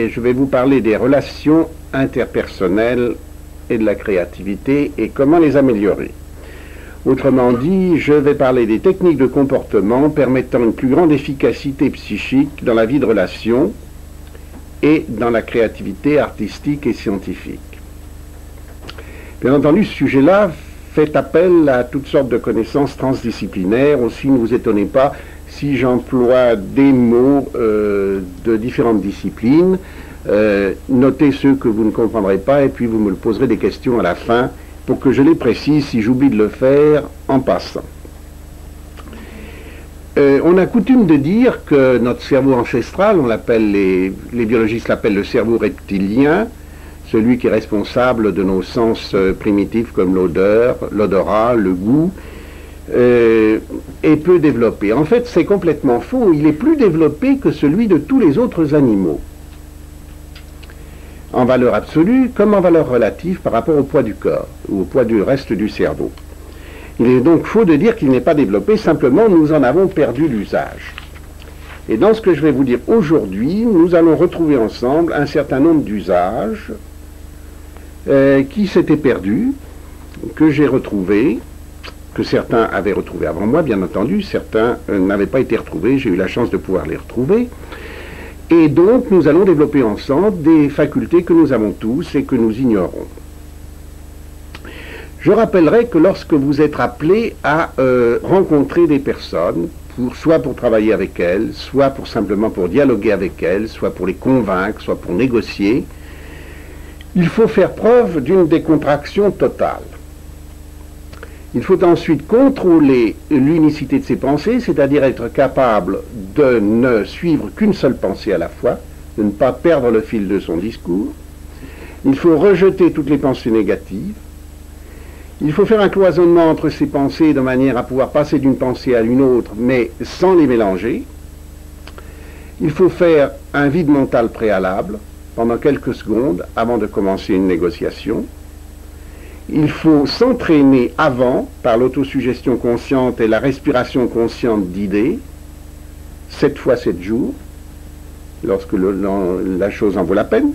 Et je vais vous parler des relations interpersonnelles et de la créativité et comment les améliorer. Autrement dit, je vais parler des techniques de comportement permettant une plus grande efficacité psychique dans la vie de relation et dans la créativité artistique et scientifique. Bien entendu, ce sujet-là fait appel à toutes sortes de connaissances transdisciplinaires. Aussi, ne vous étonnez pas si j'emploie des mots de différentes disciplines. Notez ceux que vous ne comprendrez pas et puis vous me poserez des questions à la fin pour que je les précise si j'oublie de le faire en passant. On a coutume de dire que notre cerveau ancestral, on l'appelle, les biologistes l'appellent le cerveau reptilien, celui qui est responsable de nos sens primitifs comme l'odeur, l'odorat, le goût, est peu développé. En fait, c'est complètement faux. Il est plus développé que celui de tous les autres animaux, en valeur absolue comme en valeur relative par rapport au poids du corps ou au poids du reste du cerveau. Il est donc faux de dire qu'il n'est pas développé, simplement nous en avons perdu l'usage. Et dans ce que je vais vous dire aujourd'hui, nous allons retrouver ensemble un certain nombre d'usages qui s'étaient perdus, que j'ai retrouvés, que certains avaient retrouvés avant moi, bien entendu, certains n'avaient pas été retrouvés, j'ai eu la chance de pouvoir les retrouver. Et donc, nous allons développer ensemble des facultés que nous avons tous et que nous ignorons. Je rappellerai que lorsque vous êtes appelé à rencontrer des personnes, soit pour travailler avec elles, soit pour simplement pour dialoguer avec elles, soit pour les convaincre, soit pour négocier, il faut faire preuve d'une décontraction totale. Il faut ensuite contrôler l'unicité de ses pensées, c'est-à-dire être capable de ne suivre qu'une seule pensée à la fois, de ne pas perdre le fil de son discours. Il faut rejeter toutes les pensées négatives. Il faut faire un cloisonnement entre ces pensées de manière à pouvoir passer d'une pensée à une autre, mais sans les mélanger. Il faut faire un vide mental préalable pendant quelques secondes avant de commencer une négociation. Il faut s'entraîner avant par l'autosuggestion consciente et la respiration consciente d'idées, 7 fois 7 jours, lorsque la chose en vaut la peine.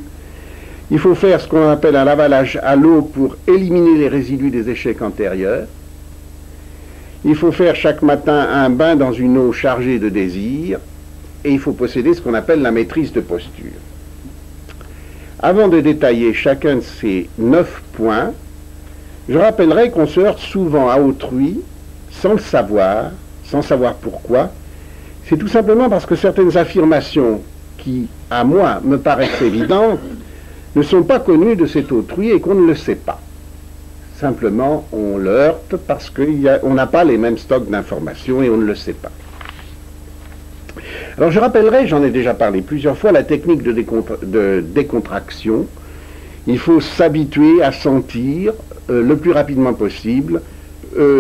Il faut faire ce qu'on appelle un lavage à l'eau pour éliminer les résidus des échecs antérieurs. Il faut faire chaque matin un bain dans une eau chargée de désir. Et il faut posséder ce qu'on appelle la maîtrise de posture. Avant de détailler chacun de ces 9 points, je rappellerai qu'on se heurte souvent à autrui, sans le savoir, sans savoir pourquoi. C'est tout simplement parce que certaines affirmations qui, à moi, me paraissent évidentes, ne sont pas connues de cet autrui et qu'on ne le sait pas. Simplement, on le heurte parce qu'on n'a pas les mêmes stocks d'informations et on ne le sait pas. Alors je rappellerai, j'en ai déjà parlé plusieurs fois, la technique de décontraction. Il faut s'habituer à sentir le plus rapidement possible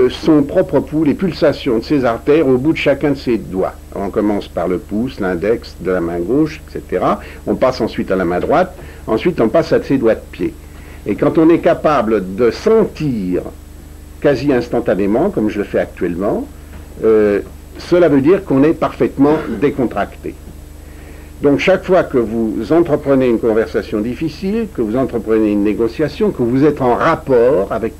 son propre pouls, les pulsations de ses artères au bout de chacun de ses doigts. On commence par le pouce, l'index de la main gauche, etc. On passe ensuite à la main droite, ensuite on passe à ses doigts de pied. Et quand on est capable de sentir quasi instantanément, comme je le fais actuellement, cela veut dire qu'on est parfaitement décontracté. Donc chaque fois que vous entreprenez une conversation difficile, que vous entreprenez une négociation, que vous êtes en rapport avec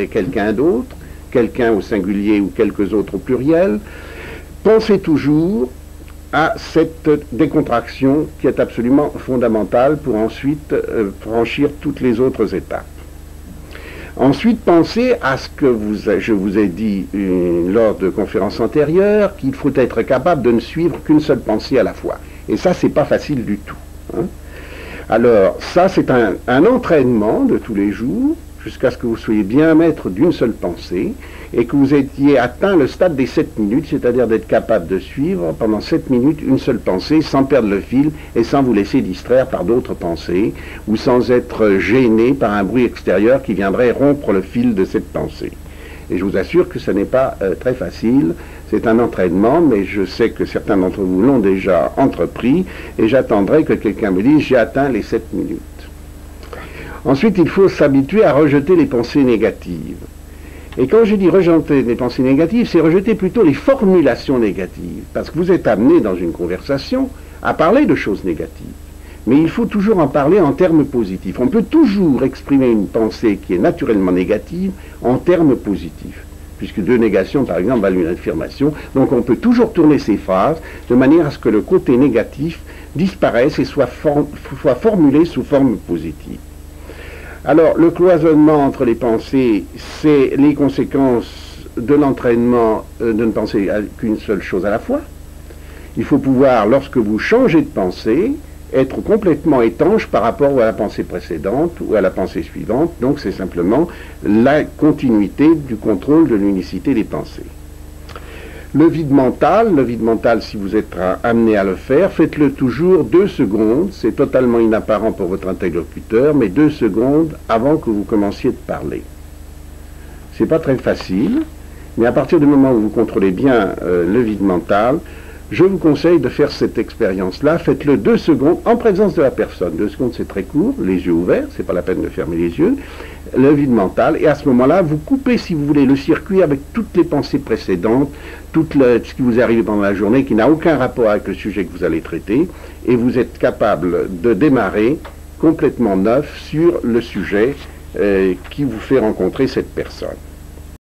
quelqu'un d'autre, quelqu'un au singulier ou quelques autres au pluriel, pensez toujours à cette décontraction qui est absolument fondamentale pour ensuite franchir toutes les autres étapes. Ensuite, pensez à ce que je vous ai dit lors de conférences antérieures, qu'il faut être capable de ne suivre qu'une seule pensée à la fois. Et ça, c'est pas facile du tout. Hein. Alors, ça, c'est un entraînement de tous les jours, jusqu'à ce que vous soyez bien maître d'une seule pensée, et que vous ayez atteint le stade des 7 minutes, c'est-à-dire d'être capable de suivre pendant 7 minutes une seule pensée, sans perdre le fil, et sans vous laisser distraire par d'autres pensées, ou sans être gêné par un bruit extérieur qui viendrait rompre le fil de cette pensée. Et je vous assure que ce n'est pas très facile, c'est un entraînement, mais je sais que certains d'entre vous l'ont déjà entrepris, et j'attendrai que quelqu'un me dise « j'ai atteint les 7 minutes ». Ensuite, il faut s'habituer à rejeter les pensées négatives. Et quand je dis rejeter les pensées négatives, c'est rejeter plutôt les formulations négatives, parce que vous êtes amené dans une conversation à parler de choses négatives. Mais il faut toujours en parler en termes positifs. On peut toujours exprimer une pensée qui est naturellement négative en termes positifs, puisque deux négations, par exemple, valent une affirmation. Donc on peut toujours tourner ces phrases de manière à ce que le côté négatif disparaisse et soit formulé sous forme positive. Alors, le cloisonnement entre les pensées, c'est les conséquences de l'entraînement de ne penser qu'une seule chose à la fois. Il faut pouvoir, lorsque vous changez de pensée, être complètement étanche par rapport à la pensée précédente ou à la pensée suivante. Donc c'est simplement la continuité du contrôle de l'unicité des pensées. Le vide mental, si vous êtes amené à le faire, faites-le toujours 2 secondes, c'est totalement inapparent pour votre interlocuteur, mais 2 secondes avant que vous commenciez de parler. C'est pas très facile, mais à partir du moment où vous contrôlez bien le vide mental, je vous conseille de faire cette expérience-là. Faites-le 2 secondes en présence de la personne. 2 secondes, c'est très court, les yeux ouverts, c'est pas la peine de fermer les yeux. Le vide mental, et à ce moment-là, vous coupez, si vous voulez, le circuit avec toutes les pensées précédentes, ce qui vous est arrivé pendant la journée, qui n'a aucun rapport avec le sujet que vous allez traiter, et vous êtes capable de démarrer complètement neuf sur le sujet qui vous fait rencontrer cette personne.